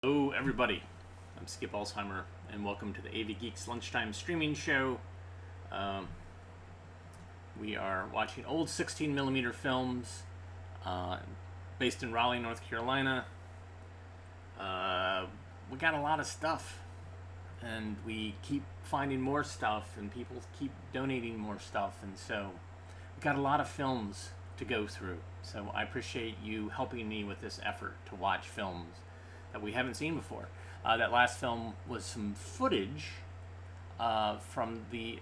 Hello, everybody. I'm Skip Alzheimer, and welcome to the AV Geeks Lunchtime streaming show. Um, we are watching old 16mm films based in Raleigh, North Carolina. We got a lot of stuff, and we keep finding more stuff, and people keep donating more stuff, and so we got a lot of films to go through. So I appreciate you helping me with this effort to watch films that we haven't seen before. That last film was some footage from it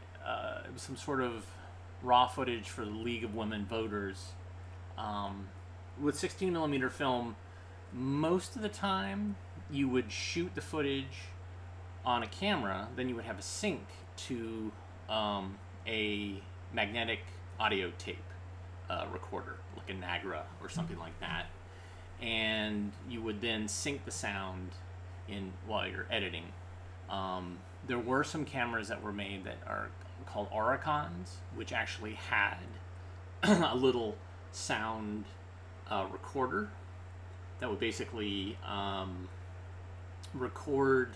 was some sort of raw footage for the League of Women Voters. With 16mm film, most of the time you would shoot the footage on a camera, then you would have a sync to a magnetic audio tape recorder, like a Nagra or something like that. And you would then sync the sound in while you're editing. There were some cameras that were made that are called Auricons, which actually had a little sound recorder that would basically record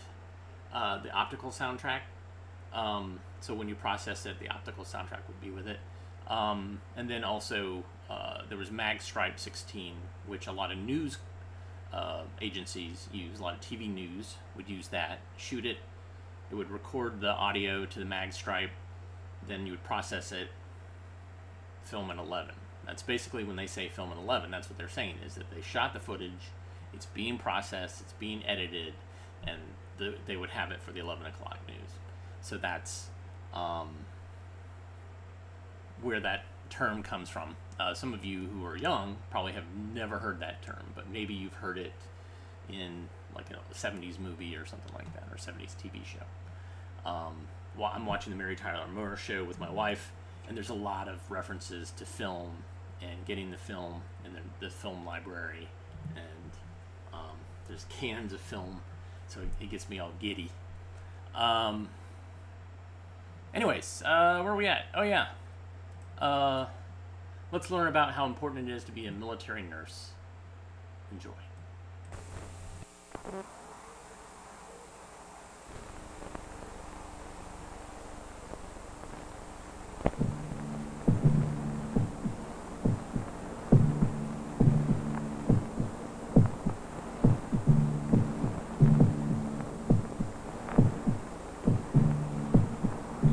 the optical soundtrack. So when you process it, the optical soundtrack would be with it. And then also there was Magstripe 16, which a lot of news agencies use. A lot of TV news would use that. Shoot it. It would record the audio to the Magstripe. Then you would process it, film in 11. That's basically when they say film in 11. That's what they're saying, is that they shot the footage, it's being processed, it's being edited, and they would have it for the 11 o'clock news. So that's where that term comes from. Some of you who are young probably have never heard that term, but maybe you've heard it in like a 70s movie or something like that, or 70s TV show. Well, I'm watching the Mary Tyler Moore Show with my wife, and there's a lot of references to film and getting the film in the film library, and there's cans of film, so it gets me all giddy. Anyways, where are we at? Oh yeah. Let's learn about how important it is to be a military nurse. Enjoy.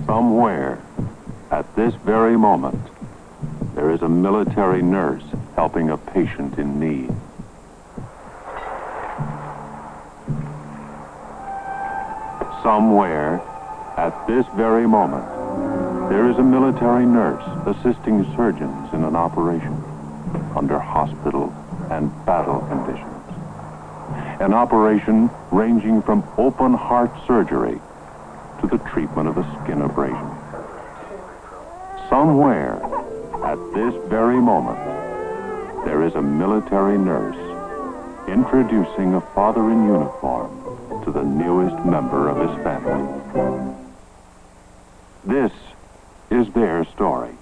Somewhere, at this very moment, there is a military nurse helping a patient in need. Somewhere, at this very moment, there is a military nurse assisting surgeons in an operation under hospital and battle conditions. An operation ranging from open heart surgery to the treatment of a skin abrasion. Somewhere, at this very moment, there is a military nurse introducing a father in uniform to the newest member of his family. This is their story.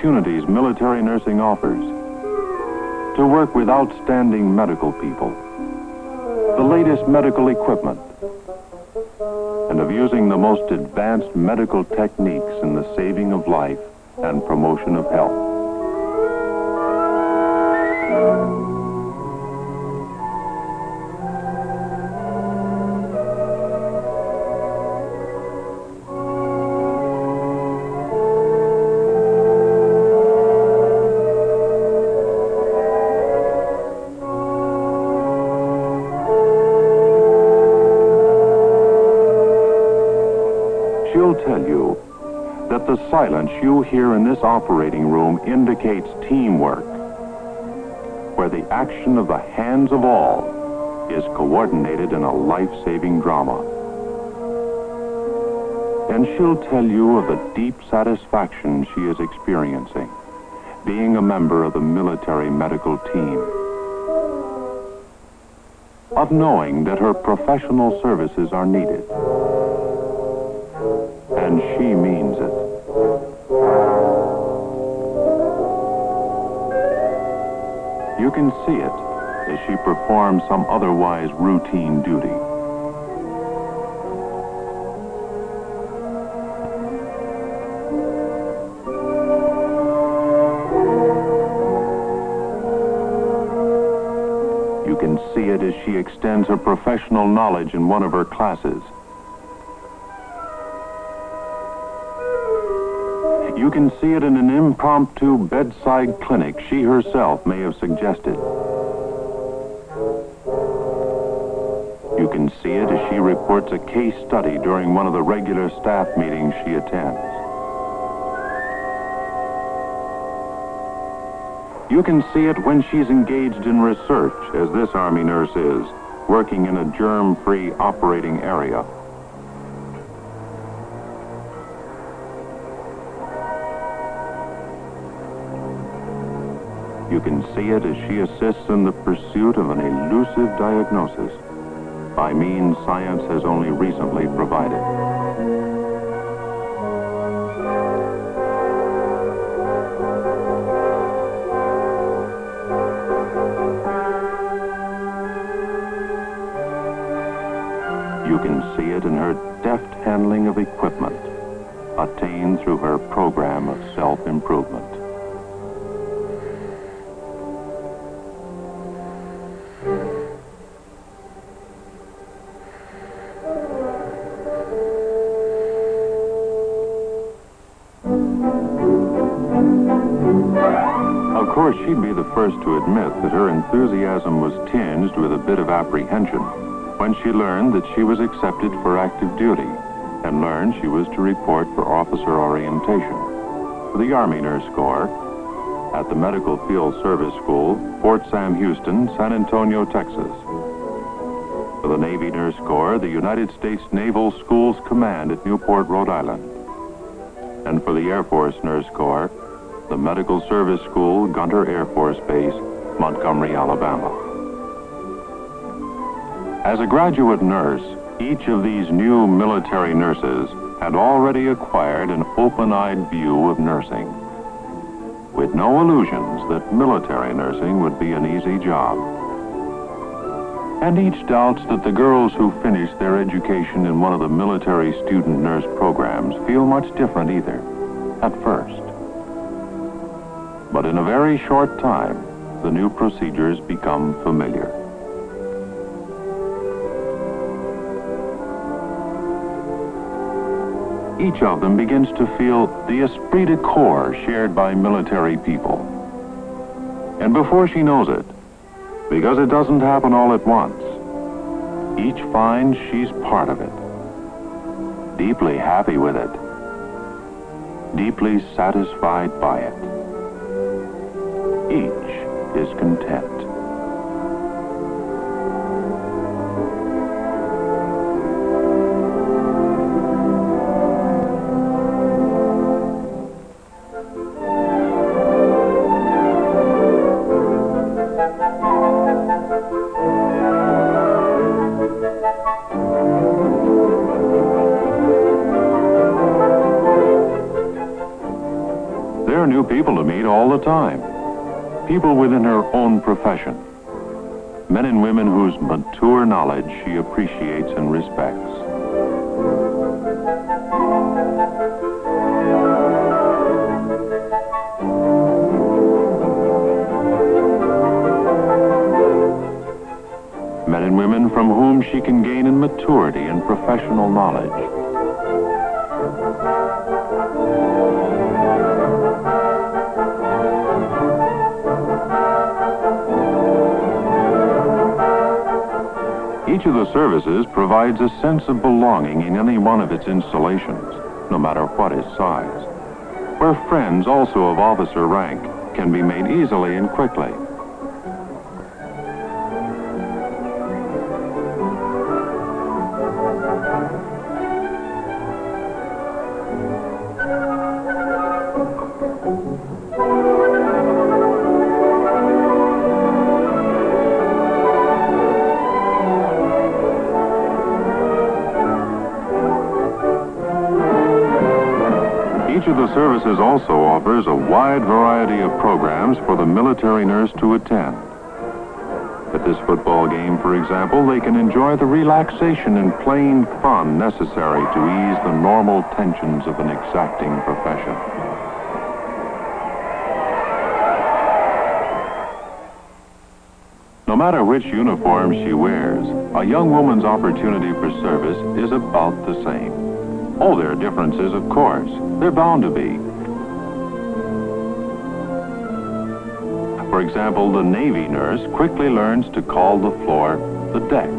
opportunities military nursing offers. To work with outstanding medical people, the latest medical equipment, and of using the most advanced medical techniques in the saving of life and promotion of health. She'll tell you that the silence you hear in this operating room indicates teamwork, where the action of the hands of all is coordinated in a life-saving drama. And she'll tell you of the deep satisfaction she is experiencing, being a member of the military medical team, of knowing that her professional services are needed. And she means it. You can see it as she performs some otherwise routine duty. You can see it as she extends her professional knowledge in one of her classes. You can see it in an impromptu bedside clinic she herself may have suggested. You can see it as she reports a case study during one of the regular staff meetings she attends. You can see it when she's engaged in research, as this Army nurse is, working in a germ-free operating area. You can see it as she assists in the pursuit of an elusive diagnosis by means science has only recently provided. You can see it in her deft handling of equipment, attained through her program of self-improvement. Of course, she'd be the first to admit that her enthusiasm was tinged with a bit of apprehension when she learned that she was accepted for active duty and learned she was to report for officer orientation for the Army Nurse Corps at the Medical Field Service School, Fort Sam Houston, San Antonio, Texas. For the Navy Nurse Corps, the United States Naval Schools Command at Newport, Rhode Island. And for the Air Force Nurse Corps, the Medical Service School, Gunter Air Force Base, Montgomery, Alabama. As a graduate nurse, each of these new military nurses had already acquired an open-eyed view of nursing, with no illusions that military nursing would be an easy job. And each doubts that the girls who finish their education in one of the military student nurse programs feel much different either, at first. But in a very short time, the new procedures become familiar. Each of them begins to feel the esprit de corps shared by military people. And before she knows it, because it doesn't happen all at once, each finds she's part of it, deeply happy with it, deeply satisfied by it. Each is content. Their new new people to meet all the time. People within her own profession. Men and women whose mature knowledge she appreciates and respects. Men and women from whom she can gain in maturity and professional knowledge. Each of the services provides a sense of belonging in any one of its installations, no matter what its size, where friends also of officer rank can be made easily and quickly. Each of the services also offers a wide variety of programs for the military nurse to attend. At this football game, for example, they can enjoy the relaxation and plain fun necessary to ease the normal tensions of an exacting profession. No matter which uniform she wears, a young woman's opportunity for service is about the same. Oh, there are differences, of course. They're bound to be. For example, the Navy nurse quickly learns to call the floor the deck,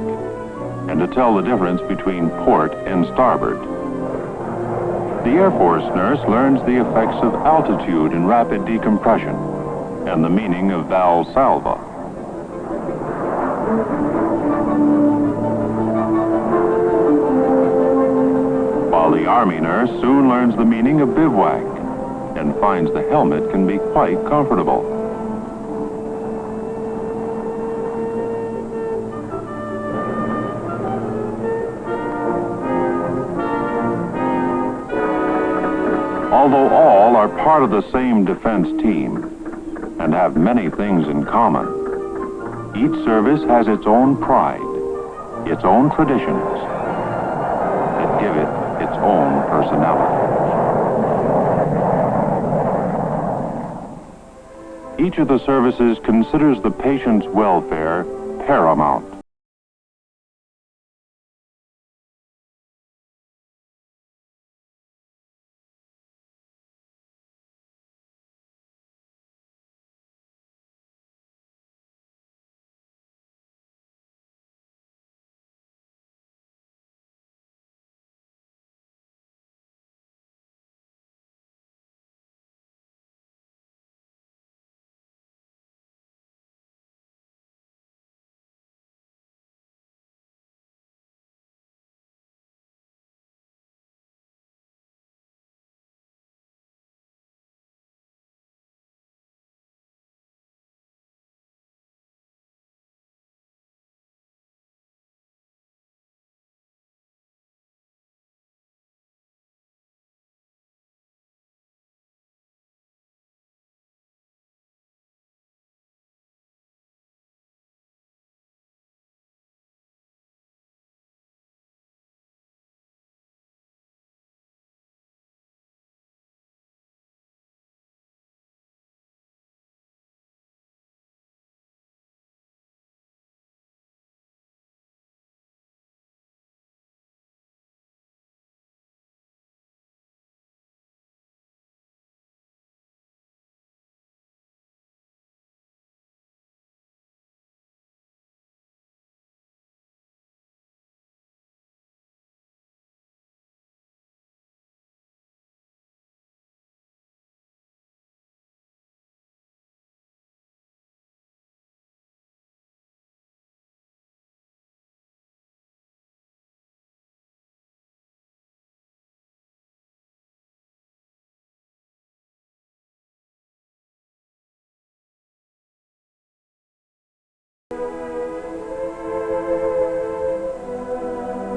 and to tell the difference between port and starboard. The Air Force nurse learns the effects of altitude and rapid decompression, and the meaning of Valsalva. The Army nurse soon learns the meaning of bivouac and finds the helmet can be quite comfortable. Although all are part of the same defense team and have many things in common, each service has its own pride, its own traditions that give it its own personality. Each of the services considers the patient's welfare paramount.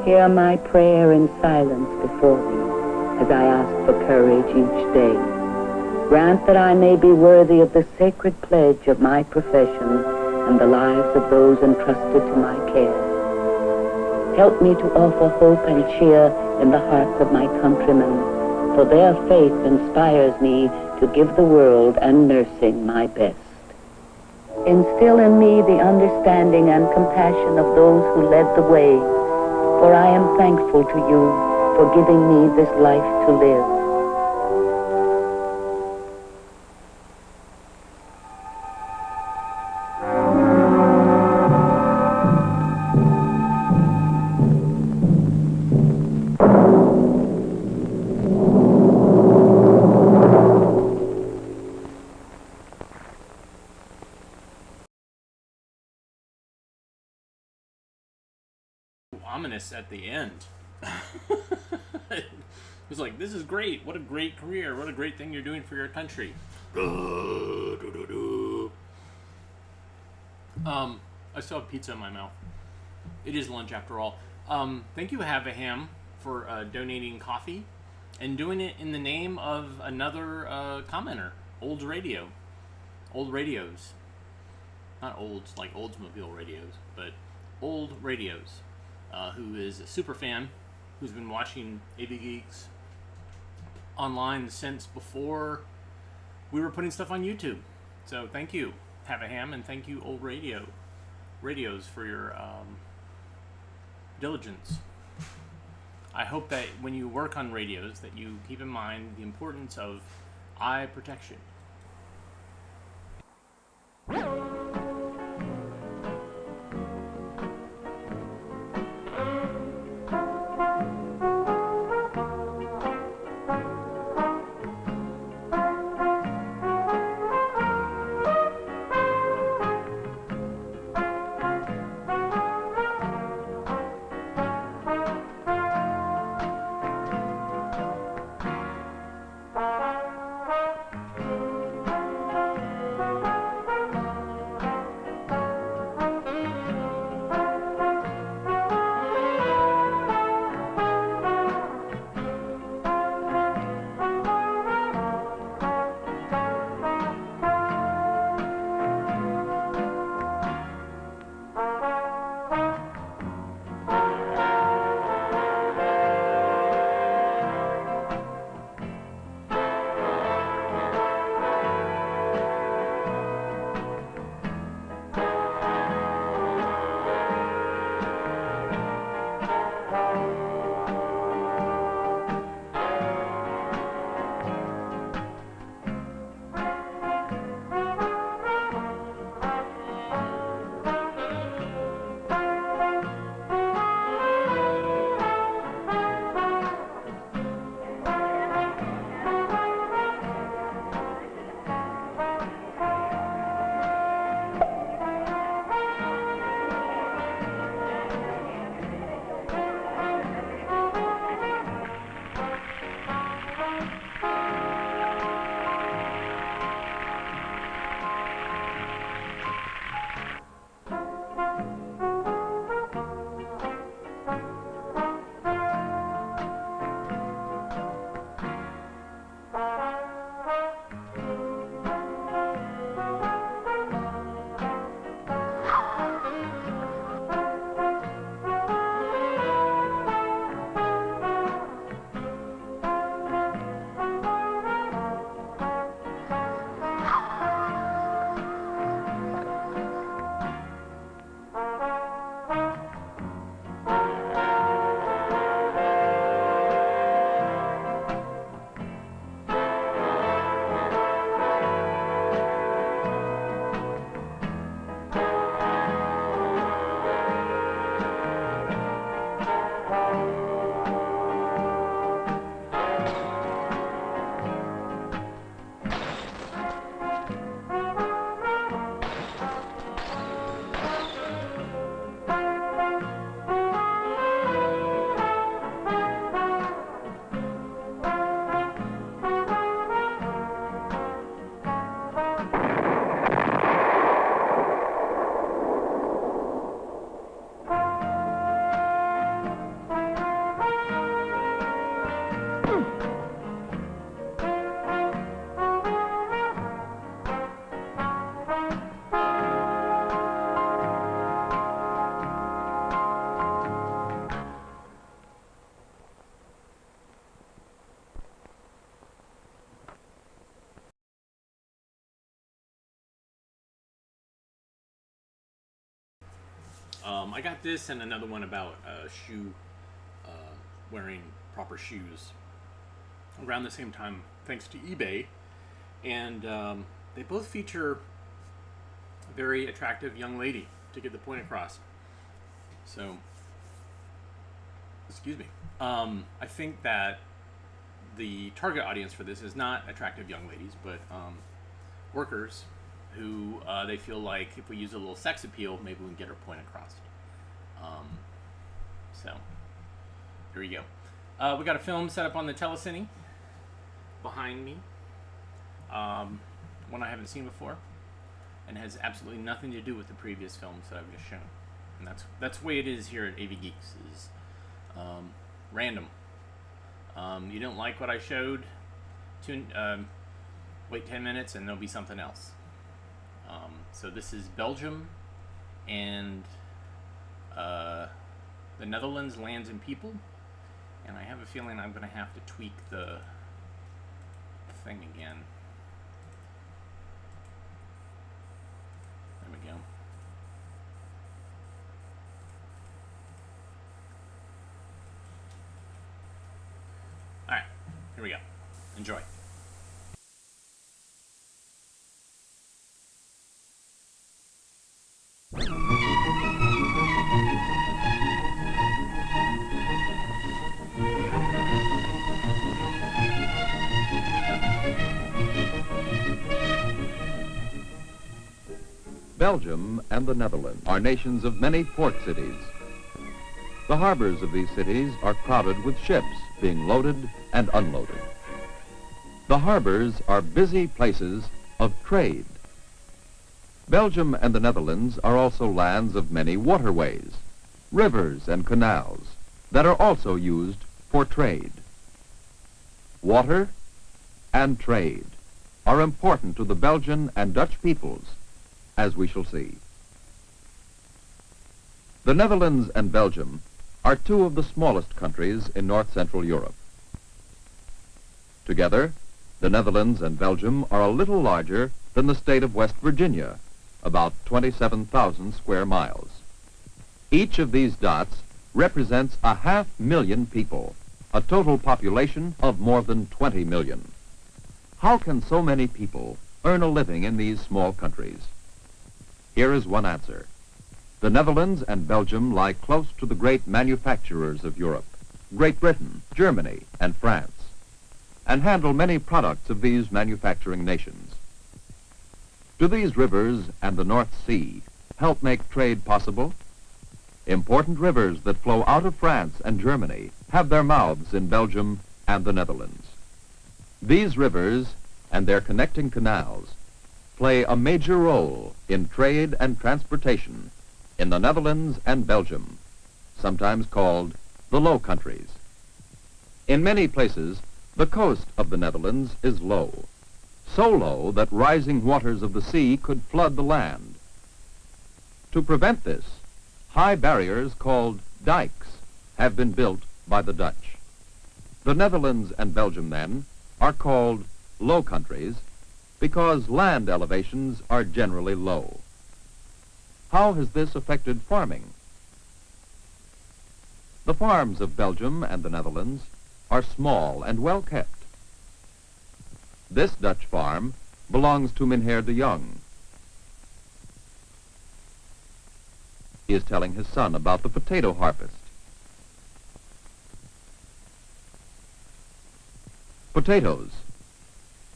Hear my prayer in silence before thee, as I ask for courage each day. Grant that I may be worthy of the sacred pledge of my profession and the lives of those entrusted to my care. Help me to offer hope and cheer in the hearts of my countrymen, for their faith inspires me to give the world and nursing my best. Instill in me the understanding and compassion of those who led the way, for I am thankful to you for giving me this life to live. Ominous at the end. It was like, this is great. What a great career. What a great thing you're doing for your country. I still have pizza in my mouth. It is lunch after all. Thank you, Have a Ham, for donating coffee and doing it in the name of another commenter, Old Radio. Old Radios. Not olds like Oldsmobile radios, but Old Radios. Who is a super fan, who's been watching AV Geeks online since before we were putting stuff on YouTube. So thank you, Have a Ham, and thank you, Old Radios, for your diligence. I hope that when you work on radios that you keep in mind the importance of eye protection. I got this and another one about wearing proper shoes around the same time, thanks to eBay. And they both feature a very attractive young lady to get the point across. So, excuse me. I think that the target audience for this is not attractive young ladies, but workers who they feel like if we use a little sex appeal, maybe we can get our point across. So, here we go. We got a film set up on the telecine behind me. One I haven't seen before, and has absolutely nothing to do with the previous films that I've just shown. And that's the way it is here at AV Geeks. Is random. You don't like what I showed, wait 10 minutes and there'll be something else. So this is Belgium and the Netherlands, Lands and People. And I have a feeling I'm going to have to tweak the thing again. There we go. Alright, here we go. Enjoy. Belgium and the Netherlands are nations of many port cities. The harbors of these cities are crowded with ships being loaded and unloaded. The harbors are busy places of trade. Belgium and the Netherlands are also lands of many waterways, rivers and canals that are also used for trade. Water and trade are important to the Belgian and Dutch peoples, as we shall see. The Netherlands and Belgium are two of the smallest countries in north-central Europe. Together, the Netherlands and Belgium are a little larger than the state of West Virginia, about 27,000 square miles. Each of these dots represents 500,000 people, a total population of more than 20 million. How can so many people earn a living in these small countries? Here is one answer. The Netherlands and Belgium lie close to the great manufacturers of Europe, Great Britain, Germany, and France, and handle many products of these manufacturing nations. Do these rivers and the North Sea help make trade possible? Important rivers that flow out of France and Germany have their mouths in Belgium and the Netherlands. These rivers and their connecting canals play a major role in trade and transportation in the Netherlands and Belgium, sometimes called the Low Countries. In many places, the coast of the Netherlands is low, so low that rising waters of the sea could flood the land. To prevent this, high barriers called dikes have been built by the Dutch. The Netherlands and Belgium, then, are called Low Countries because land elevations are generally low. How has this affected farming? The farms of Belgium and the Netherlands are small and well kept. This Dutch farm belongs to Mynheer de Jong. He is telling his son about the potato harvest. Potatoes,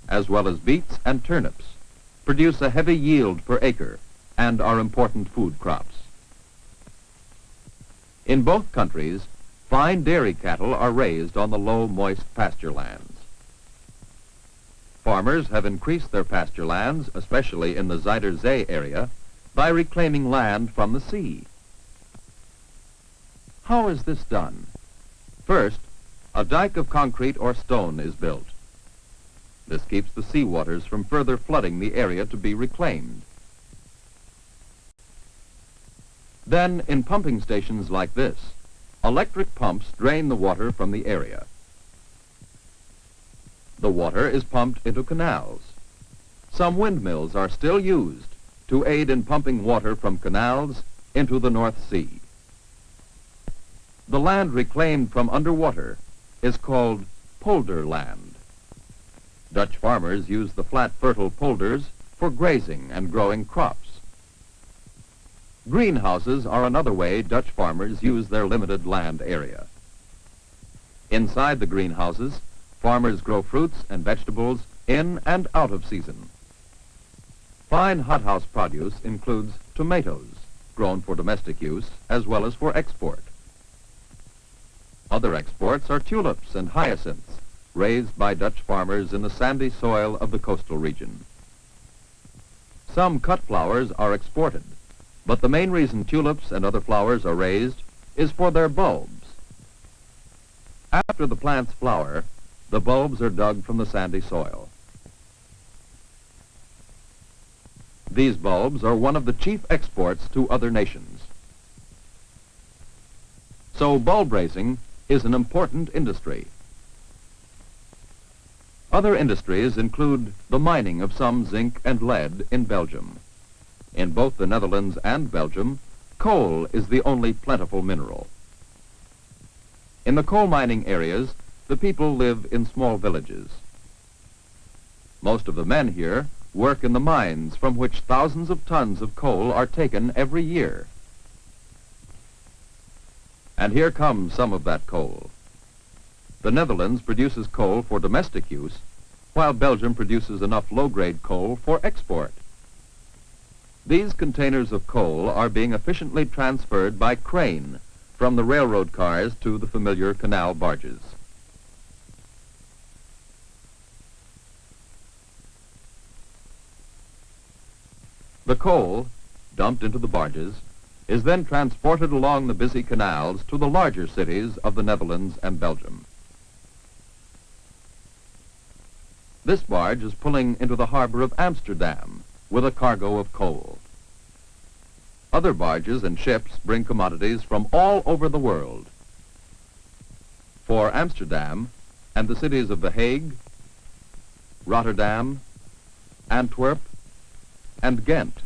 as well as beets and turnips, produce a heavy yield per acre and are important food crops. In both countries, fine dairy cattle are raised on the low, moist pasture lands. Farmers have increased their pasture lands, especially in the Zuider Zee area, by reclaiming land from the sea. How is this done? First, a dike of concrete or stone is built. This keeps the sea waters from further flooding the area to be reclaimed. Then, in pumping stations like this, electric pumps drain the water from the area. The water is pumped into canals. Some windmills are still used to aid in pumping water from canals into the North Sea. The land reclaimed from underwater is called polder land. Dutch farmers use the flat, fertile polders for grazing and growing crops. Greenhouses are another way Dutch farmers use their limited land area. Inside the greenhouses, farmers grow fruits and vegetables in and out of season. Fine hothouse produce includes tomatoes, grown for domestic use as well as for export. Other exports are tulips and hyacinths, raised by Dutch farmers in the sandy soil of the coastal region. Some cut flowers are exported, but the main reason tulips and other flowers are raised is for their bulbs. After the plants flower, the bulbs are dug from the sandy soil. These bulbs are one of the chief exports to other nations. So bulb raising is an important industry. Other industries include the mining of some zinc and lead in Belgium. In both the Netherlands and Belgium, coal is the only plentiful mineral. In the coal mining areas, the people live in small villages. Most of the men here work in the mines from which thousands of tons of coal are taken every year. And here comes some of that coal. The Netherlands produces coal for domestic use, while Belgium produces enough low-grade coal for export. These containers of coal are being efficiently transferred by crane from the railroad cars to the familiar canal barges. The coal, dumped into the barges, is then transported along the busy canals to the larger cities of the Netherlands and Belgium. This barge is pulling into the harbor of Amsterdam with a cargo of coal. Other barges and ships bring commodities from all over the world. For Amsterdam and the cities of The Hague, Rotterdam, Antwerp, and Ghent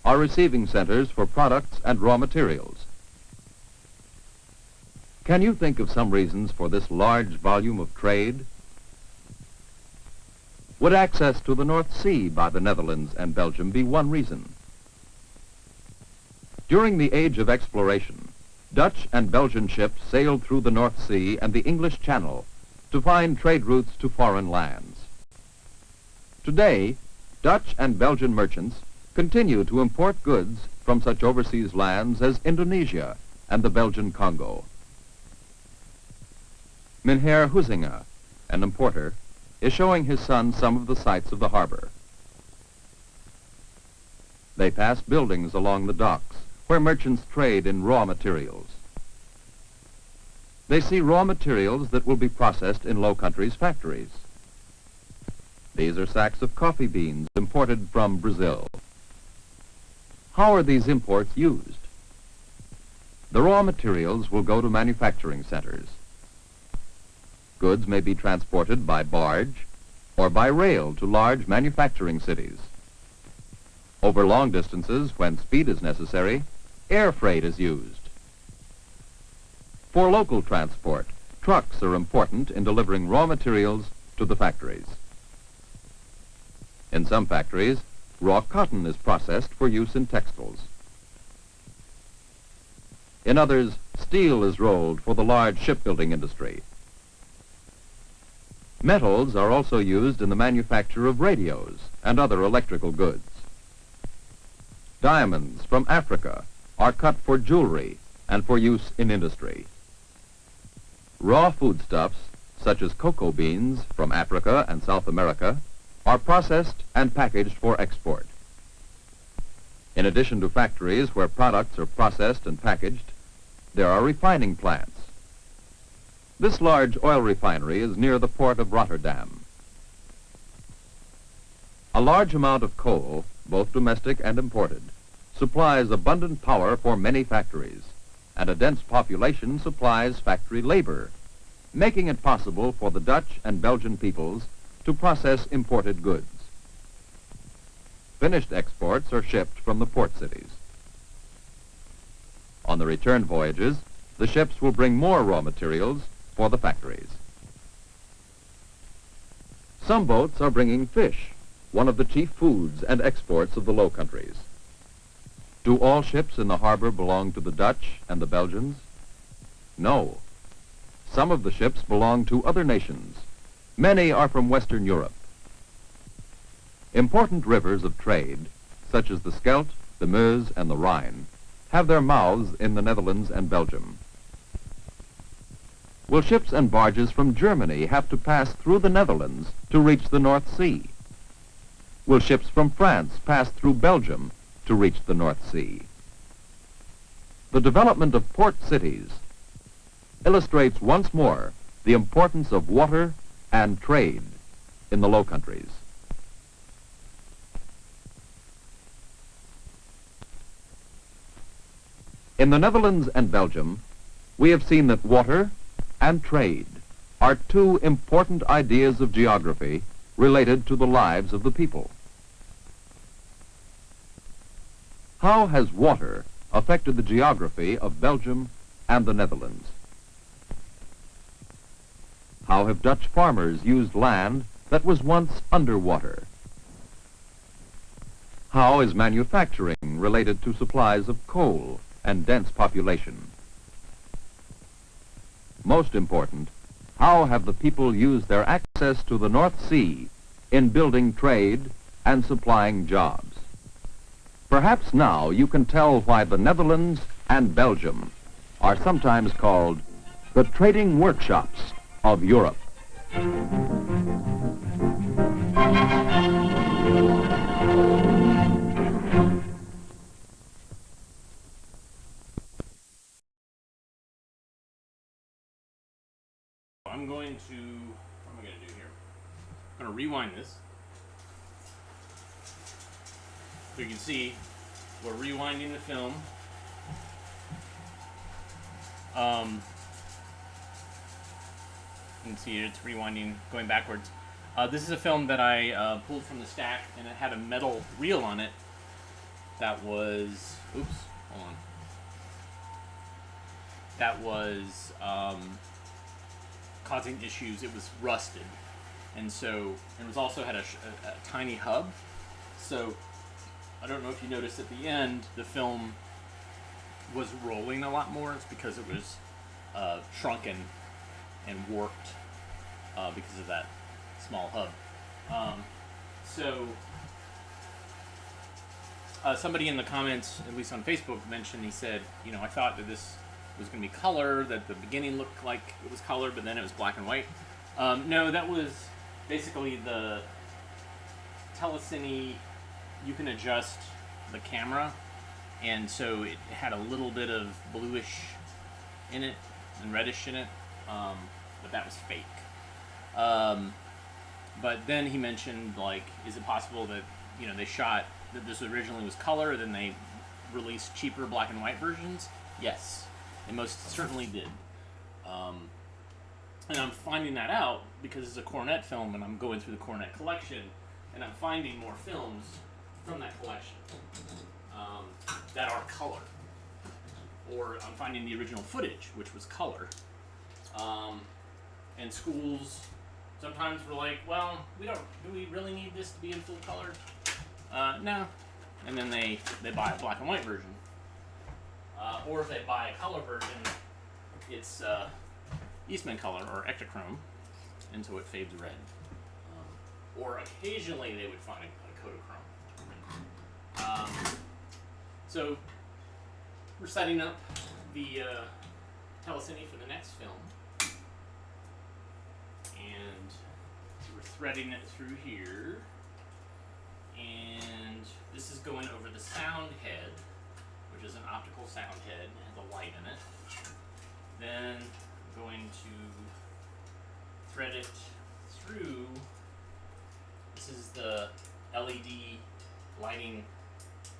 are receiving centers for products and raw materials. Can you think of some reasons for this large volume of trade? Would access to the North Sea by the Netherlands and Belgium be one reason? During the age of exploration, Dutch and Belgian ships sailed through the North Sea and the English Channel to find trade routes to foreign lands. Today, Dutch and Belgian merchants continue to import goods from such overseas lands as Indonesia and the Belgian Congo. Mynheer Huizinga, an importer, is showing his son some of the sights of the harbor. They pass buildings along the docks where merchants trade in raw materials. They see raw materials that will be processed in Low Countries factories. These are sacks of coffee beans imported from Brazil. How are these imports used? The raw materials will go to manufacturing centers. Goods may be transported by barge or by rail to large manufacturing cities. Over long distances, when speed is necessary, air freight is used. For local transport, trucks are important in delivering raw materials to the factories. In some factories, raw cotton is processed for use in textiles. In others, steel is rolled for the large shipbuilding industry. Metals are also used in the manufacture of radios and other electrical goods. Diamonds from Africa are cut for jewelry and for use in industry. Raw foodstuffs, such as cocoa beans from Africa and South America, are processed and packaged for export. In addition to factories where products are processed and packaged, there are refining plants. This large oil refinery is near the port of Rotterdam. A large amount of coal, both domestic and imported, supplies abundant power for many factories, and a dense population supplies factory labor, making it possible for the Dutch and Belgian peoples to process imported goods. Finished exports are shipped from the port cities. On the return voyages, the ships will bring more raw materials for the factories. Some boats are bringing fish, one of the chief foods and exports of the Low Countries. Do all ships in the harbor belong to the Dutch and the Belgians? No. Some of the ships belong to other nations. Many are from Western Europe. Important rivers of trade, such as the Scheldt, the Meuse, and the Rhine, have their mouths in the Netherlands and Belgium. Will ships and barges from Germany have to pass through the Netherlands to reach the North Sea? Will ships from France pass through Belgium to reach the North Sea? The development of port cities illustrates once more the importance of water and trade in the Low Countries. In the Netherlands and Belgium, we have seen that water and trade are two important ideas of geography related to the lives of the people. How has water affected the geography of Belgium and the Netherlands? How have Dutch farmers used land that was once underwater? How is manufacturing related to supplies of coal and dense population? Most important, how have the people used their access to the North Sea in building trade and supplying jobs? Perhaps now you can tell why the Netherlands and Belgium are sometimes called the trading workshops of Europe. I'm going to, what am I going to do here? I'm going to rewind this. So you can see we're rewinding the film. You can see it's rewinding, going backwards. This is a film that I pulled from the stack, and it had a metal reel on it that was, oops, hold on. That was causing issues. It was rusted, and so it was also had a tiny hub. So I don't know if you noticed at the end the film was rolling a lot more. It's because it was shrunken and warped because of that small hub. Somebody in the comments, at least on Facebook, mentioned, he said, you know, I thought that this was going to be color, that the beginning looked like it was color, but then it was black and white. No, that was basically the telecine. You can adjust the camera, and so it had a little bit of bluish in it and reddish in it, but that was fake. But then he mentioned, like, is it possible that, you know, they shot that this originally was color, then they released cheaper black and white versions? Yes, they most certainly did. And I'm finding that out because it's a Cornet film, and I'm going through the Cornet collection, and I'm finding more films from that collection that are color. Or I'm finding the original footage, which was color. And schools sometimes were like, well, do we really need this to be in full color? No. And then they buy a black and white version. Or if they buy a color version, it's Eastman color or Ektachrome, and so it fades red. Or occasionally they would find a Kodachrome. So we're setting up the telecine for the next film. And we're threading it through here. And this is going over the sound head, which is an optical sound head, it has a light in it. Then I'm going to thread it through. This is the LED lighting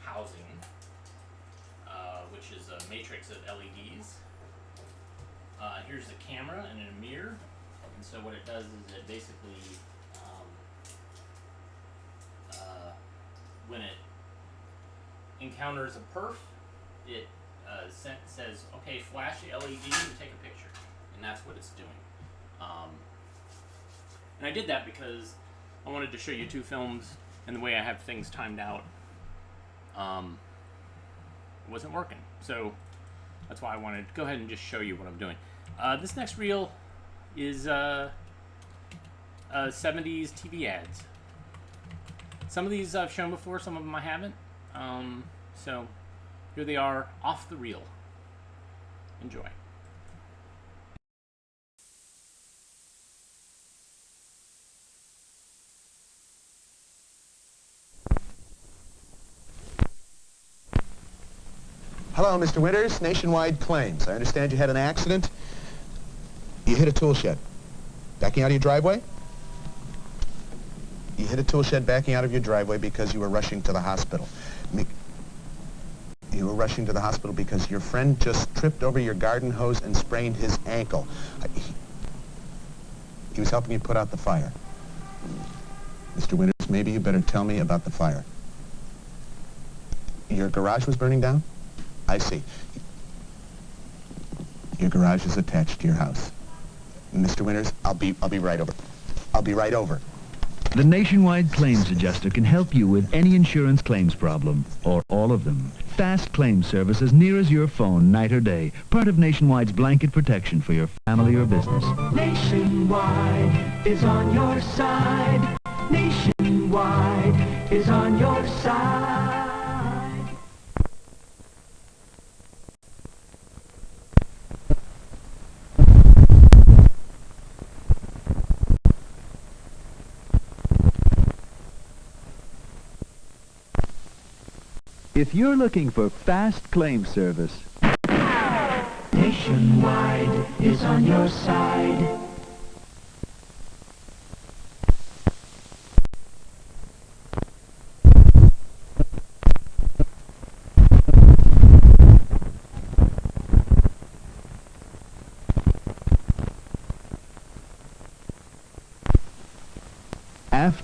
housing, which is a matrix of LEDs. Here's the camera and a mirror. And so what it does is it basically, when it encounters a perf, it says, okay, flash the LED and take a picture, and that's what it's doing. And I did that because I wanted to show you two films, and the way I have things timed out wasn't working. So that's why I wanted to go ahead and just show you what I'm doing. This next reel is 70s TV ads. Some of these I've shown before, some of them I haven't. So here they are, off the reel. Enjoy. Hello, Mr. Winters, Nationwide Claims. I understand you had an accident. You hit a tool shed. Backing out of your driveway? You hit a tool shed backing out of your driveway because you were rushing to the hospital. You were rushing to the hospital because your friend just tripped over your garden hose and sprained his ankle. He was helping you put out the fire. Mr. Winters, maybe you better tell me about the fire. Your garage was burning down? I see. Your garage is attached to your house. Mr. Winters, I'll be right over. I'll be right over. The Nationwide Claims Adjuster can help you with any insurance claims problem, or all of them. Fast claim service as near as your phone, night or day. Part of Nationwide's blanket protection for your family or business. Nationwide is on your side. Nationwide is on your side. If you're looking for fast claim service, Nationwide is on your side.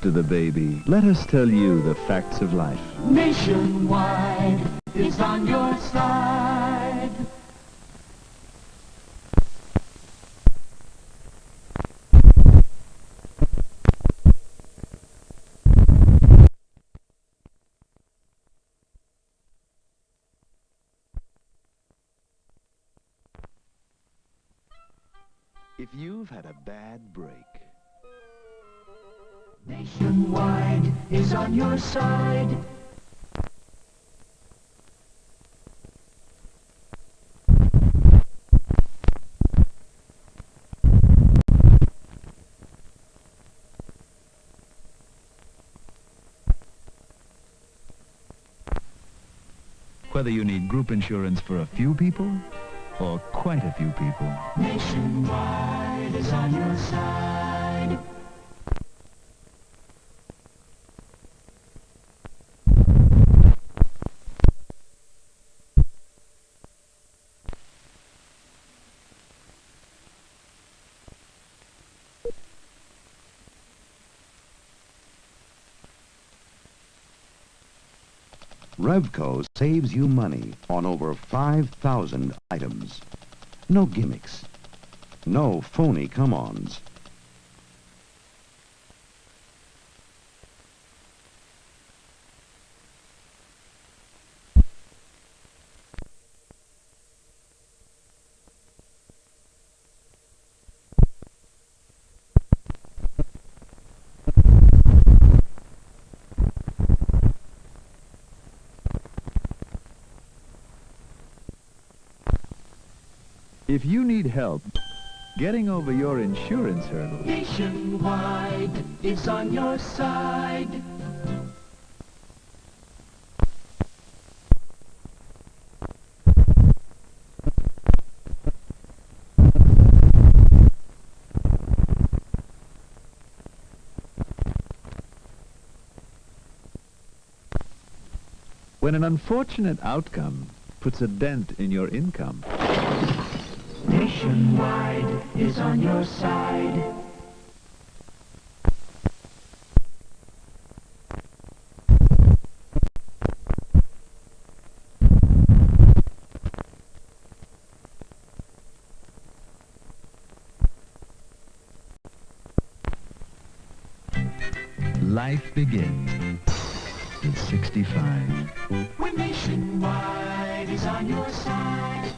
after the baby, let us tell you the facts of life. Nationwide is on your side. If you've had a bad break, Nationwide is on your side. whether you need group insurance for a few people or quite a few people, Nationwide is on your side. Revco saves you money on over 5,000 items. No gimmicks. No phony come-ons. if you need help getting over your insurance hurdle, Nationwide is on your side. when an unfortunate outcome puts a dent in your income, Nationwide is on your side. life begins at 65. When Nationwide is on your side.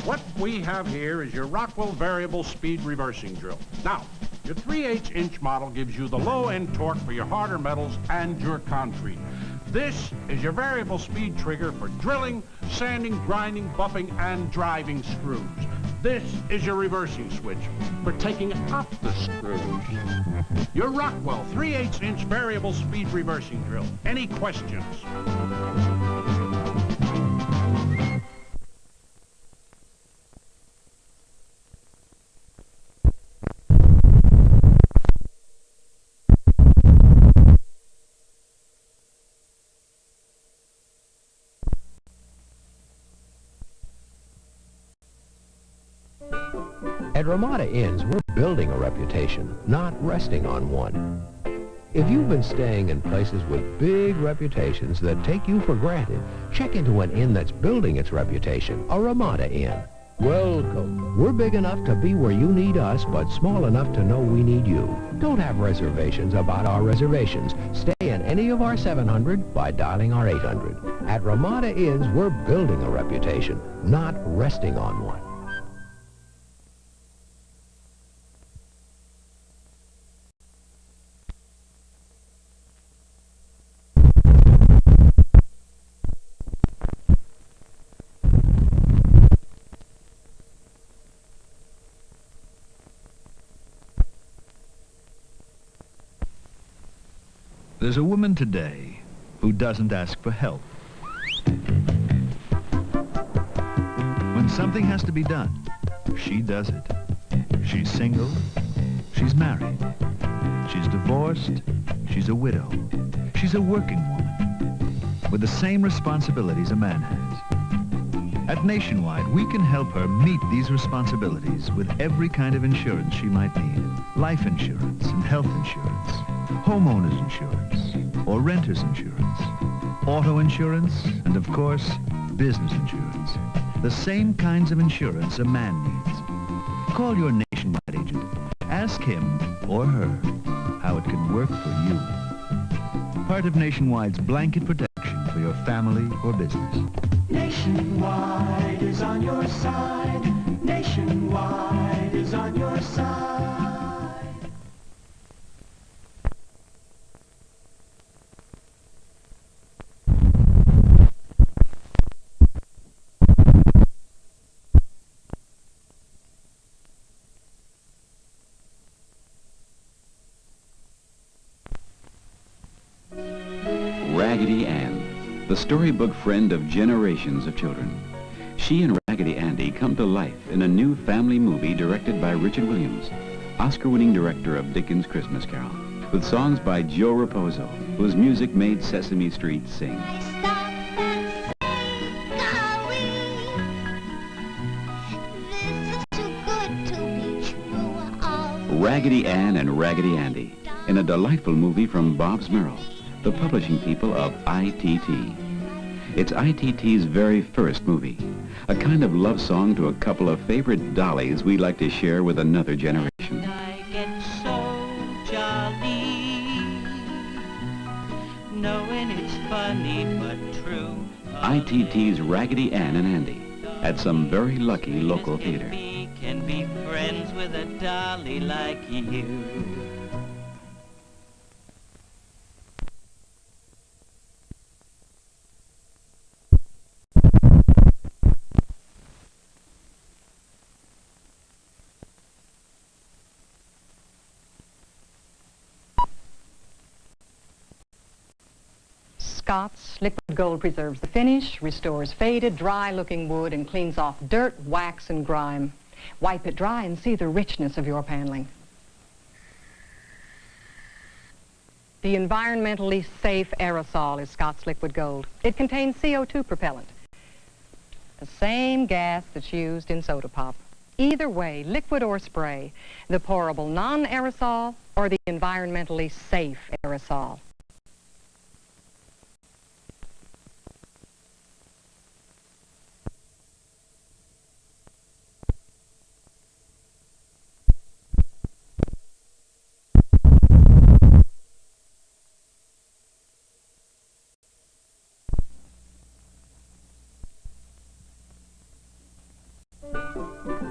What we have here is your Rockwell variable speed reversing drill. Now, your 3/8-inch model gives you the low-end torque for your harder metals and your concrete. This is your variable speed trigger for drilling, sanding, grinding, buffing, and driving screws. This is your reversing switch for taking up the screws. Your Rockwell 3/8-inch variable speed reversing drill. Any questions? At Ramada Inns, we're building a reputation, not resting on one. If you've been staying in places with big reputations that take you for granted, check into an inn that's building its reputation, a Ramada Inn. Welcome. We're big enough to be where you need us, but small enough to know we need you. Don't have reservations about our reservations. Stay in any of our 700 by dialing our 800. At Ramada Inns, we're building a reputation, not resting on one. There's a woman today who doesn't ask for help. When something has to be done, she does it. She's single, she's married, she's divorced, she's a widow, she's a working woman with the same responsibilities a man has. At Nationwide, we can help her meet these responsibilities with every kind of insurance she might need. Life insurance and health insurance, homeowners insurance, or renter's insurance, auto insurance, and of course, business insurance. The same kinds of insurance a man needs. Call your Nationwide agent. Ask him or her how it can work for you. Part of Nationwide's blanket protection for your family or business. Nationwide is on your side. Nationwide is on your side. Raggedy Ann, the storybook friend of generations of children. She and Raggedy Andy come to life in a new family movie directed by Richard Williams, Oscar-winning director of Dickens' Christmas Carol, with songs by Joe Raposo, whose music made Sesame Street sing. Raggedy Ann and Raggedy Andy, in a delightful movie from Bob's Merrill, the publishing people of ITT. It's ITT's very first movie, a kind of love song to a couple of favorite dollies we'd like to share with another generation. I get so jolly, knowing it's funny but true. ITT's Raggedy Ann and Andy at some very lucky local theater. Can be friends with a dolly like you. Scott's Liquid Gold preserves the finish, restores faded, dry-looking wood, and cleans off dirt, wax, and grime. Wipe it dry and see the richness of your paneling. The environmentally safe aerosol is Scott's Liquid Gold. It contains CO2 propellant, the same gas that's used in soda pop. Either way, liquid or spray, the pourable non-aerosol or the environmentally safe aerosol?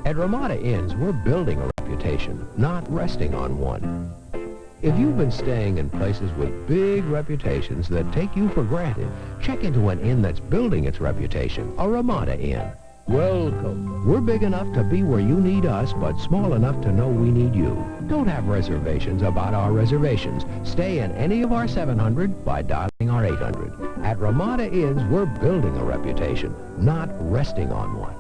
At Ramada Inns, we're building a reputation, not resting on one. If you've been staying in places with big reputations that take you for granted, check into an inn that's building its reputation, a Ramada Inn. Welcome. We're big enough to be where you need us, but small enough to know we need you. Don't have reservations about our reservations. Stay in any of our 700 by dialing our 800. At Ramada Inns, we're building a reputation, not resting on one.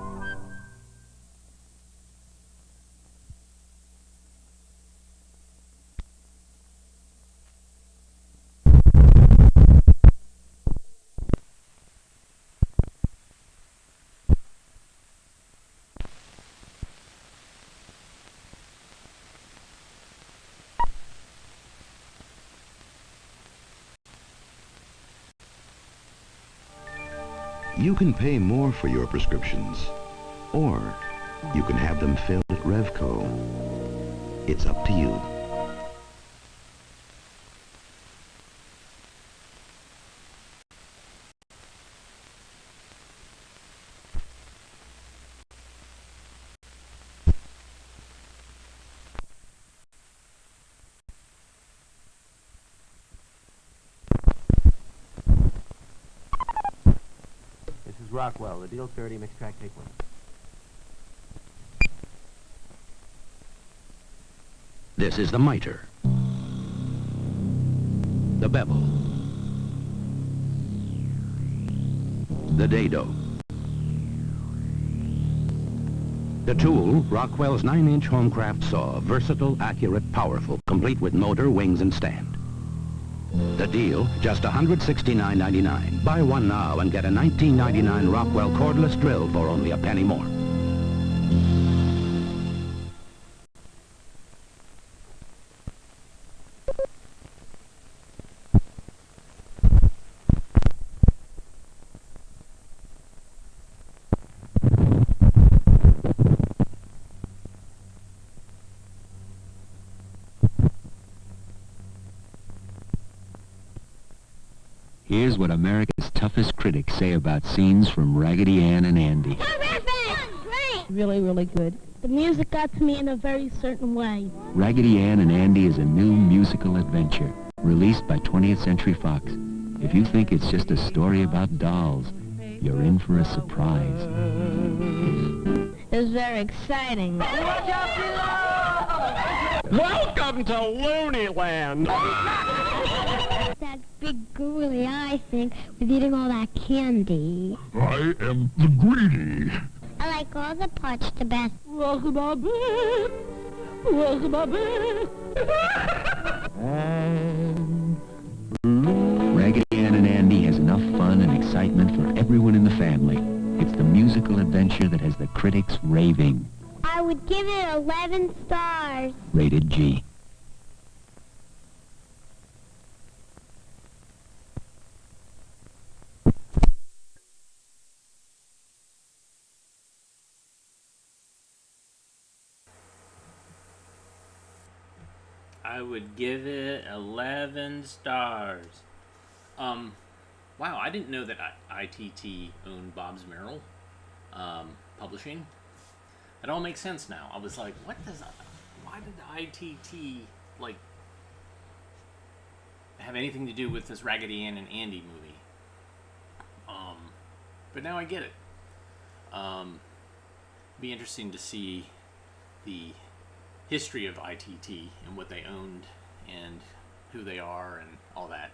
You can pay more for your prescriptions, or you can have them filled at Revco. It's up to you. Rockwell, the deal 30, mixed track, take one. This is the miter, the bevel, the dado. The tool, Rockwell's 9-inch Homecraft saw, versatile, accurate, powerful, complete with motor, wings, and stand. The deal, just $169.99. Buy one now and get a $19.99 Rockwell cordless drill for only a penny more. Here's what America's toughest critics say about scenes from Raggedy Ann and Andy. Great! Really, really good. The music got to me in a very certain way. Raggedy Ann and Andy is a new musical adventure, released by 20th Century Fox. If you think it's just a story about dolls, you're in for a surprise. It's very exciting. Welcome to Looneyland! That big googly eye thing was eating all that candy. I am the greedy. I like all the parts the best. Raggedy Ann and Andy has enough fun and excitement for everyone in the family. It's the musical adventure that has the critics raving. I would give it 11 stars. Rated G. I would give it 11 stars. Wow, I didn't know that ITT owned Bob's Merrill Publishing. It all makes sense now. I was like, why did ITT, like, have anything to do with this Raggedy Ann and Andy movie? But now I get it. Be interesting to see the history of ITT and what they owned and who they are and all that.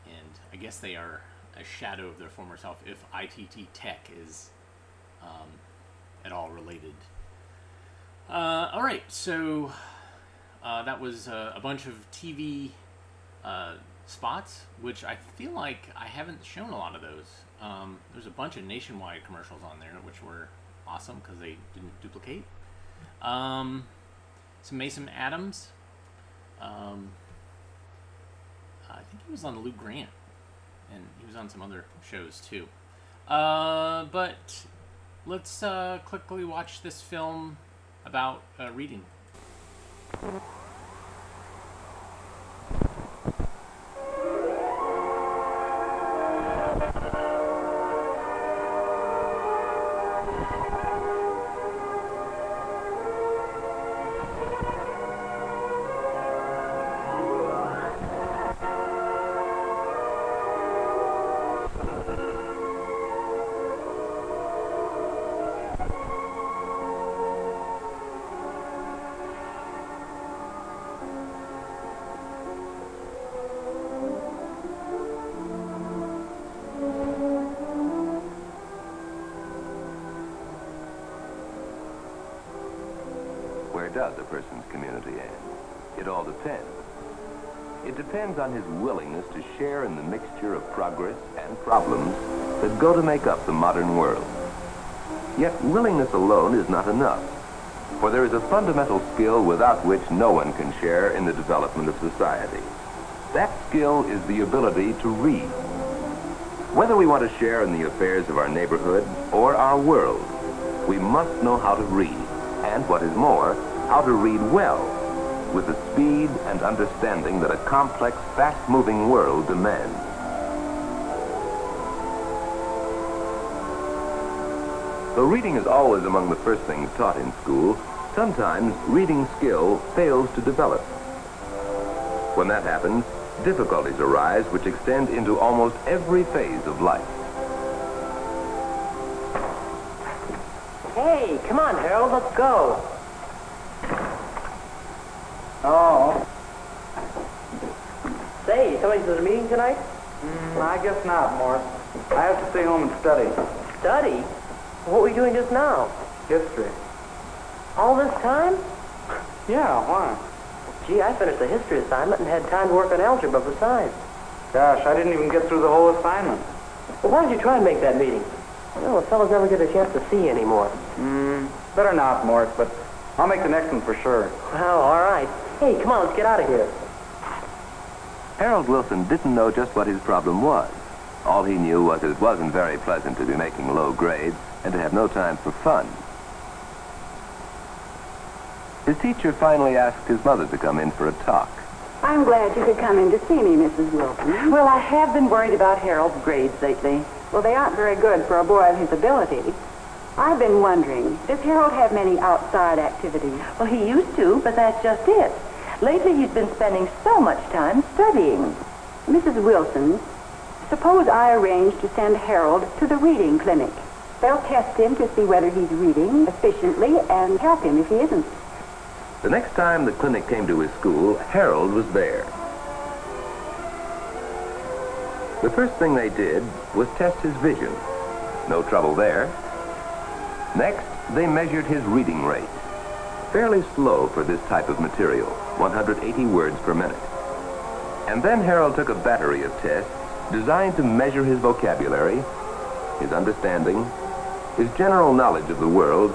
And I guess they are a shadow of their former self if ITT Tech is at all related. All right, so that was a bunch of TV spots, which I feel like I haven't shown a lot of those. There's a bunch of Nationwide commercials on there, which were awesome because they didn't duplicate. some Mason Adams. I think he was on Lou Grant, and he was on some other shows too. But let's quickly watch this film about reading. Where does a person's community end? It all depends. It depends on his willingness to share in the mixture of progress and problems that go to make up the modern world. Yet willingness alone is not enough, for there is a fundamental skill without which no one can share in the development of society. That skill is the ability to read. Whether we want to share in the affairs of our neighborhood or our world, we must know how to read, and what is more, how to read well, with the speed and understanding that a complex, fast-moving world demands. Though reading is always among the first things taught in school, sometimes reading skill fails to develop. When that happens, difficulties arise which extend into almost every phase of life. Hey, come on, Harold, let's go. Oh. Say, somebody's at a meeting tonight? I guess not, Morris. I have to stay home and study. Study? What were you doing just now? History. All this time? Yeah, why? Gee, I finished the history assignment and had time to work on algebra besides. Gosh, I didn't even get through the whole assignment. Well, why don't you try and make that meeting? Well, the fellows never get a chance to see you anymore. Better not, Morris, but I'll make the next one for sure. Well, all right. Hey, come on, let's get out of here. Harold Wilson didn't know just what his problem was. All he knew was that it wasn't very pleasant to be making low grades and to have no time for fun. His teacher finally asked his mother to come in for a talk. I'm glad you could come in to see me, Mrs. Wilson. Well, I have been worried about Harold's grades lately. Well, they aren't very good for a boy of his ability. I've been wondering, does Harold have many outside activities? Well, he used to, but that's just it. Lately, he's been spending so much time studying. Mrs. Wilson, suppose I arrange to send Harold to the reading clinic. They'll test him to see whether he's reading efficiently and help him if he isn't. The next time the clinic came to his school, Harold was there. The first thing they did was test his vision. No trouble there. Next, they measured his reading rate. Fairly slow for this type of material, 180 words per minute. And then Harold took a battery of tests designed to measure his vocabulary, his understanding, his general knowledge of the world,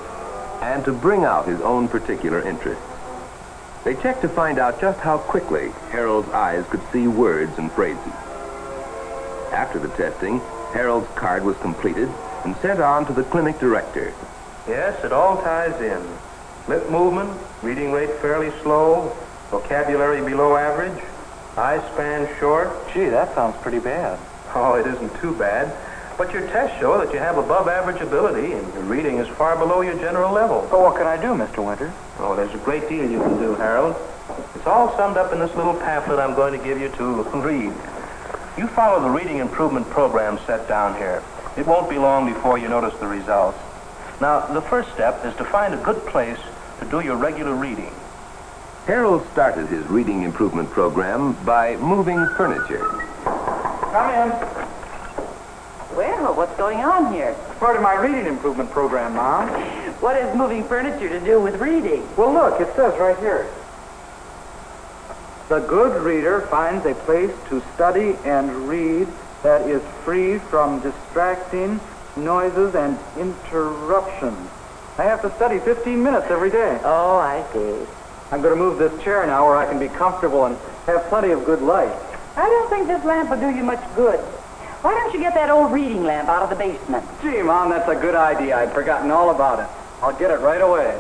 and to bring out his own particular interests. They checked to find out just how quickly Harold's eyes could see words and phrases. After the testing, Harold's card was completed and sent on to the clinic director. Yes, it all ties in. Lip movement, reading rate fairly slow, vocabulary below average, eye span short. Gee, that sounds pretty bad. Oh, it isn't too bad. But your tests show that you have above average ability and your reading is far below your general level. So what can I do, Mr. Winter? Oh, there's a great deal you can do, Harold. It's all summed up in this little pamphlet I'm going to give you to read. You follow the reading improvement program set down here. It won't be long before you notice the results. Now, the first step is to find a good place to do your regular reading. Harold started his reading improvement program by moving furniture. Come in. Well, what's going on here? It's part of my reading improvement program, Mom. What has moving furniture to do with reading? Well, look, it says right here. The good reader finds a place to study and read that is free from distracting noises and interruptions. I have to study 15 minutes every day. Oh, I see. I'm going to move this chair now where I can be comfortable and have plenty of good light. I don't think this lamp will do you much good. Why don't you get that old reading lamp out of the basement? Gee, Mom, that's a good idea. I'd forgotten all about it. I'll get it right away.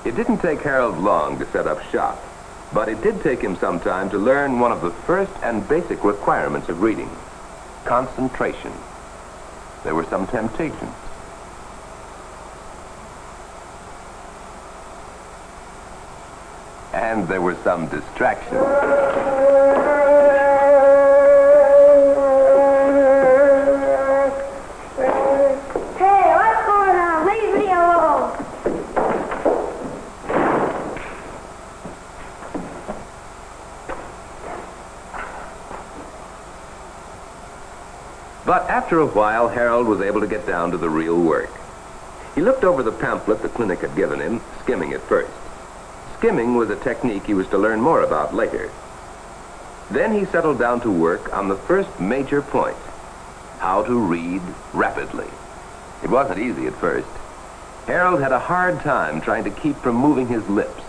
It didn't take Harold long to set up shop, but it did take him some time to learn one of the first and basic requirements of reading: concentration. There were some temptations. And there were some distractions. Hey, what's going on? Leave me alone. But after a while, Harold was able to get down to the real work. He looked over the pamphlet the clinic had given him, skimming it first. Skimming was a technique he was to learn more about later. Then he settled down to work on the first major point: how to read rapidly. It wasn't easy at first. Harold had a hard time trying to keep from moving his lips.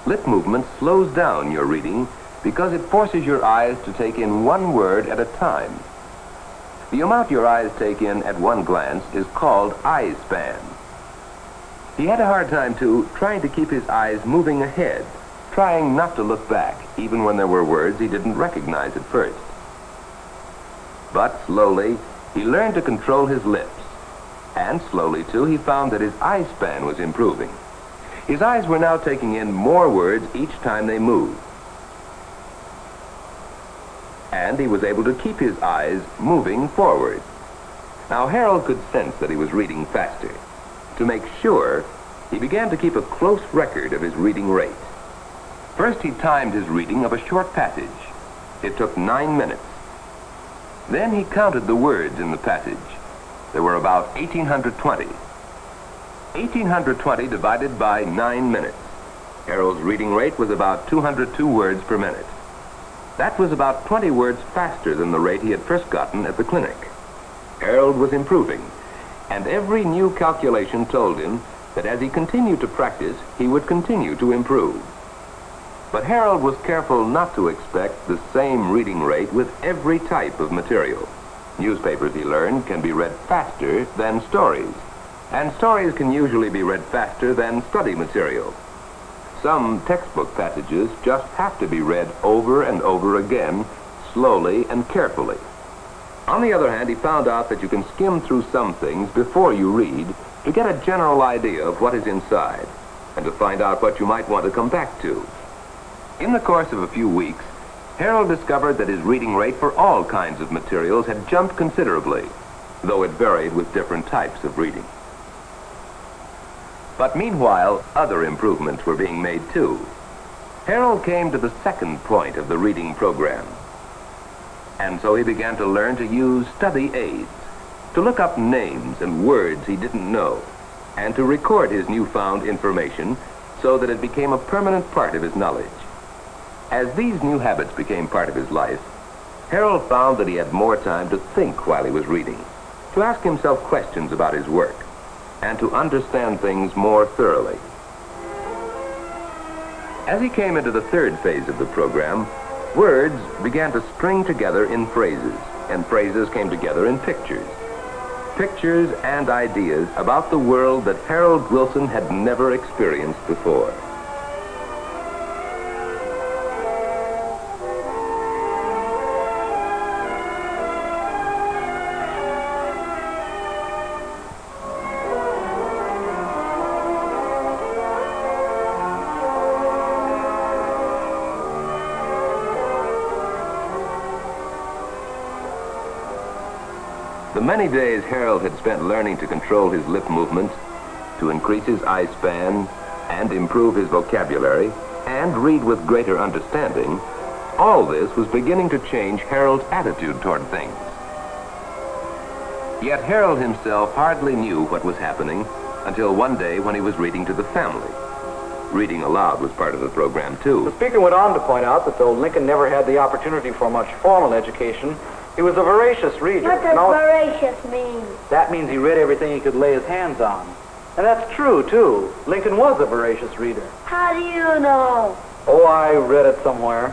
Lip movement slows down your reading because it forces your eyes to take in one word at a time. The amount your eyes take in at one glance is called eye span. He had a hard time, too, trying to keep his eyes moving ahead, trying not to look back, even when there were words he didn't recognize at first. But slowly, he learned to control his lips. And slowly, too, he found that his eye span was improving. His eyes were now taking in more words each time they moved. And he was able to keep his eyes moving forward. Now, Harold could sense that he was reading faster. To make sure, he began to keep a close record of his reading rate. First, he timed his reading of a short passage. It took 9 minutes. Then he counted the words in the passage. There were about 1,820. 1,820 divided by 9 minutes. Harold's reading rate was about 202 words per minute. That was about 20 words faster than the rate he had first gotten at the clinic. Harold was improving, and every new calculation told him that as he continued to practice, he would continue to improve. But Harold was careful not to expect the same reading rate with every type of material. Newspapers, he learned, can be read faster than stories, and stories can usually be read faster than study material. Some textbook passages just have to be read over and over again, slowly and carefully. On the other hand, he found out that you can skim through some things before you read to get a general idea of what is inside and to find out what you might want to come back to. In the course of a few weeks, Harold discovered that his reading rate for all kinds of materials had jumped considerably, though it varied with different types of reading. But meanwhile, other improvements were being made too. Harold came to the second point of the reading program. And so he began to learn to use study aids, to look up names and words he didn't know, and to record his newfound information so that it became a permanent part of his knowledge. As these new habits became part of his life, Harold found that he had more time to think while he was reading, to ask himself questions about his work, and to understand things more thoroughly. As he came into the third phase of the program, words began to string together in phrases, and phrases came together in pictures. Pictures and ideas about the world that Harold Wilson had never experienced before. The many days Harold had spent learning to control his lip movements, to increase his eye span, and improve his vocabulary, and read with greater understanding, all this was beginning to change Harold's attitude toward things. Yet Harold himself hardly knew what was happening until one day when he was reading to the family. Reading aloud was part of the program, too. The speaker went on to point out that though Lincoln never had the opportunity for much formal education, He was a voracious reader. What does voracious mean? That means he read everything he could lay his hands on. And that's true, too. Lincoln was a voracious reader. How do you know? Oh, I read it somewhere.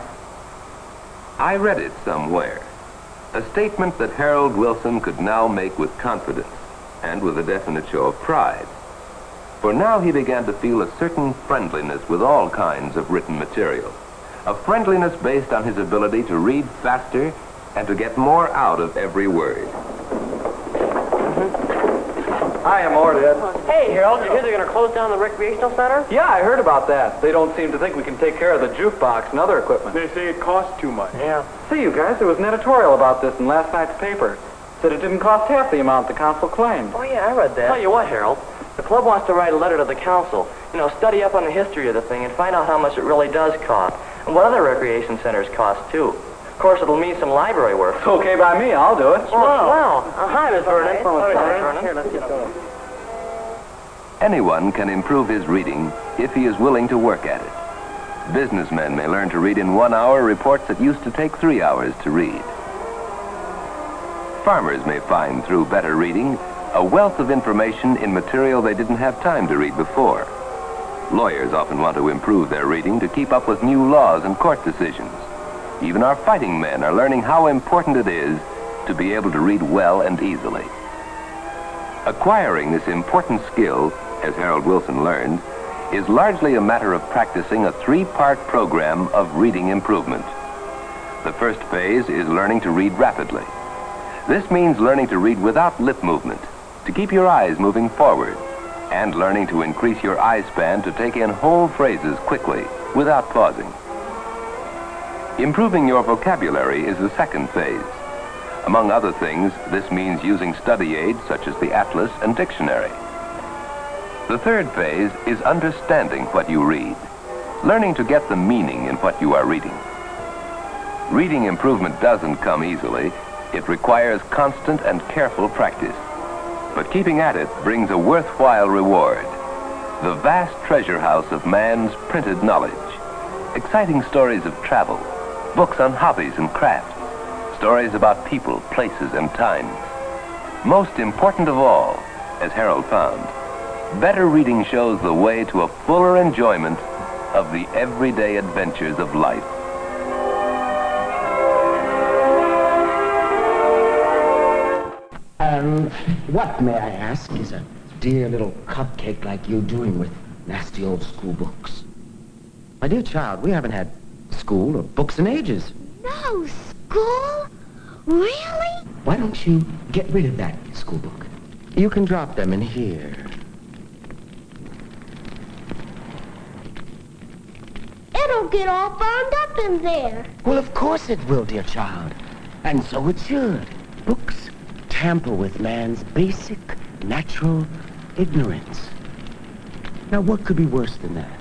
I read it somewhere. A statement that Harold Wilson could now make with confidence and with a definite show of pride. For now he began to feel a certain friendliness with all kinds of written material. A friendliness based on his ability to read faster and to get more out of every word. Hi, I'm Ed. Hey, Harold, you hear they're going to close down the recreational center? Yeah, I heard about that. They don't seem to think we can take care of the jukebox and other equipment. They say it costs too much. Yeah. See, you guys, there was an editorial about this in last night's paper. Said it didn't cost half the amount the council claimed. Oh, yeah, I read that. Tell you what, Harold, the club wants to write a letter to the council. You know, study up on the history of the thing and find out how much it really does cost. And what other recreation centers cost, too. Of course, it'll mean some library work. It's okay by me. I'll do it. Wow. Hi, Miss Vernon. Hi, Miss Vernon. Here, let's get going. Anyone can improve his reading if he is willing to work at it. Businessmen may learn to read in 1 hour reports that used to take 3 hours to read. Farmers may find, through better reading, a wealth of information in material they didn't have time to read before. Lawyers often want to improve their reading to keep up with new laws and court decisions. Even our fighting men are learning how important it is to be able to read well and easily. Acquiring this important skill, as Harold Wilson learned, is largely a matter of practicing a 3-part program of reading improvement. The first phase is learning to read rapidly. This means learning to read without lip movement, to keep your eyes moving forward, and learning to increase your eye span to take in whole phrases quickly, without pausing. Improving your vocabulary is the second phase. Among other things, this means using study aids such as the atlas and dictionary. The third phase is understanding what you read, learning to get the meaning in what you are reading. Reading improvement doesn't come easily. It requires constant and careful practice. But keeping at it brings a worthwhile reward. The vast treasure house of man's printed knowledge. Exciting stories of travel, books on hobbies and crafts, stories about people, places, and times. Most important of all, as Harold found, better reading shows the way to a fuller enjoyment of the everyday adventures of life. What, may I ask, is a dear little cupcake like you doing with nasty old school books? My dear child, we haven't had school or books in ages. No school? Really? Why don't you get rid of that school book? You can drop them in here. It'll get all burned up in there. Well, of course it will, dear child. And so it should. Books tamper with man's basic, natural ignorance. Now, what could be worse than that?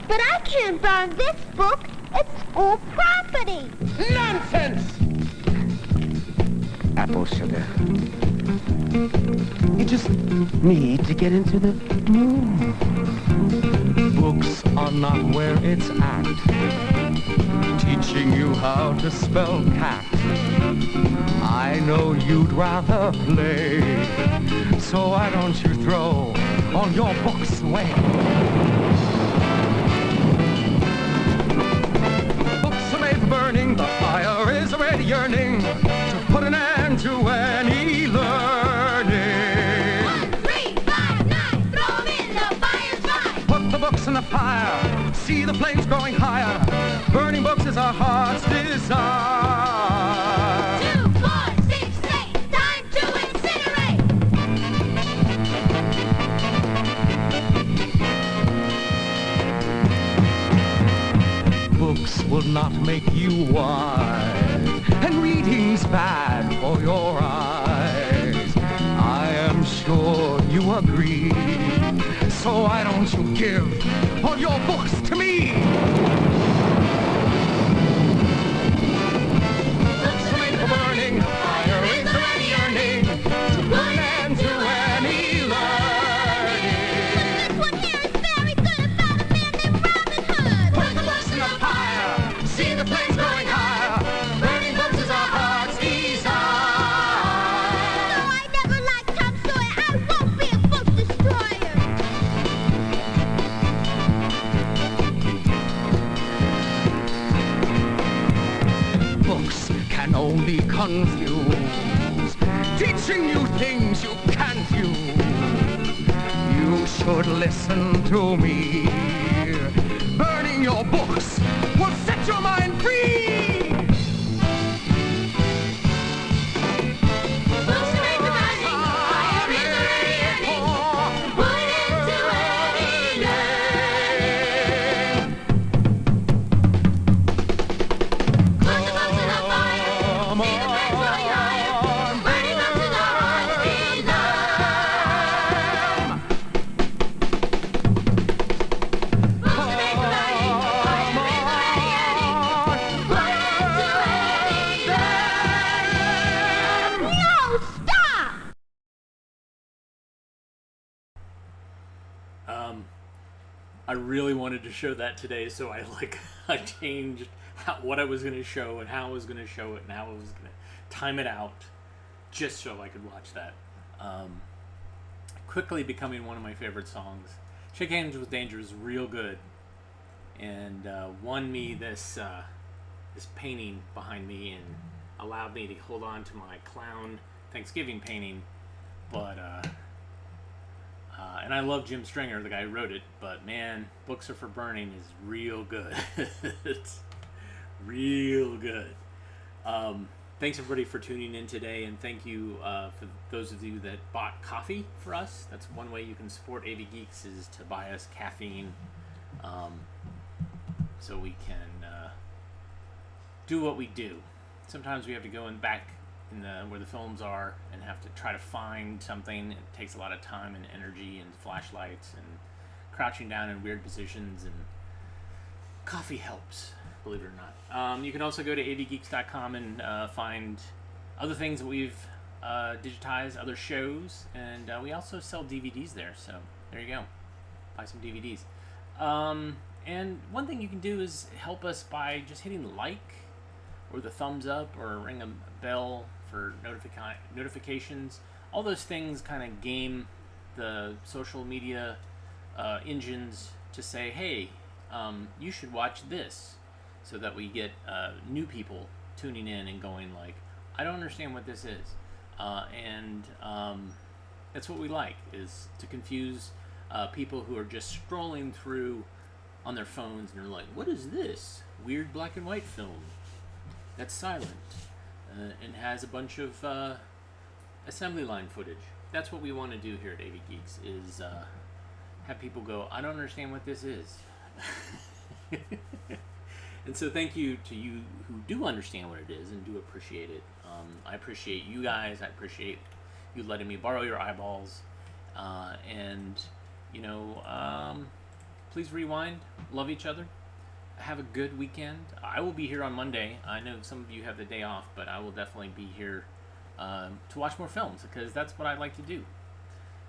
But I can't burn this book. It's school property. Nonsense! Apple sugar. You just need to get into the mood. Books are not where it's at, teaching you how to spell cat. I know you'd rather play, so why don't you throw all your books away? Books are made for burning, the fire is already yearning to put an end to any learning. 1, 3, 5, 9, throw them in, the fire's fine. Put the books in the fire, see the flames growing higher. Burning books is our heart's desire. 2, 4, 6, 8, time to incinerate. Books will not make you wise, and reading's bad for your eyes. I am sure you agree, so why don't you give all your books to me? Books are made for burning, fire is already yearning to put an end to any learning. This one here is very good about a man named Robin Hood. Put the books in the fire, see the flames growing higher. Burning books is our heart's confused, teaching you things you can't use. You should listen to me. Burning your books will set your mind free. I really wanted to show that today, so I changed what I was going to show and how I was going to show it and how I was going to time it out just so I could watch that. Quickly becoming one of my favorite songs. Shake Hands with Danger is real good, and won me this painting behind me and allowed me to hold on to my clown Thanksgiving painting, but and I love Jim Stringer, the guy who wrote it, but man, Books Are for Burning is real good. It's real good. Thanks everybody for tuning in today, and thank you for those of you that bought coffee for us. That's one way you can support AV Geeks, is to buy us caffeine, so we can do what we do. Sometimes we have to go back in where the films are and have to try to find something. It takes a lot of time and energy and flashlights and crouching down in weird positions, and coffee helps, believe it or not. You can also go to avgeeks.com and find other things that we've digitized, other shows, and we also sell DVDs there, so there you go. Buy some DVDs. And one thing you can do is help us by just hitting like or the thumbs up or ring a bell for notifications. All those things kind of game the social media engines to say, hey, you should watch this, so that we get new people tuning in and going like, I don't understand what this is. And that's what we like, is to confuse people who are just scrolling through on their phones and they're like, what is this weird black and white film that's silent and has a bunch of assembly line footage. That's what we want to do here at AV Geeks, is have people go, I don't understand what this is. And so thank you to you who do understand what it is and do appreciate it. I appreciate you guys. I appreciate you letting me borrow your eyeballs. And, please rewind. Love each other. Have a good weekend. I will be here on Monday. I know some of you have the day off, but I will definitely be here to watch more films, because that's what I like to do.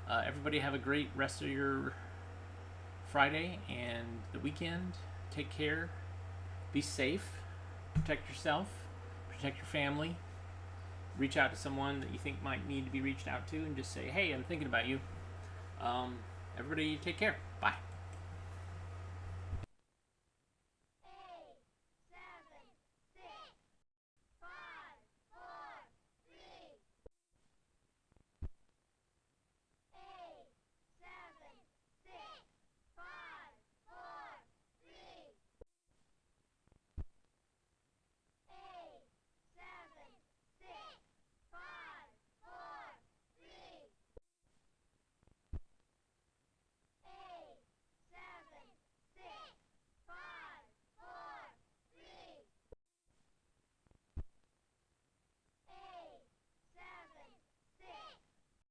Everybody have a great rest of your Friday and the weekend. Take care. Be safe. Protect yourself. Protect your family. Reach out to someone that you think might need to be reached out to and just say, hey, I'm thinking about you. Everybody take care. Bye.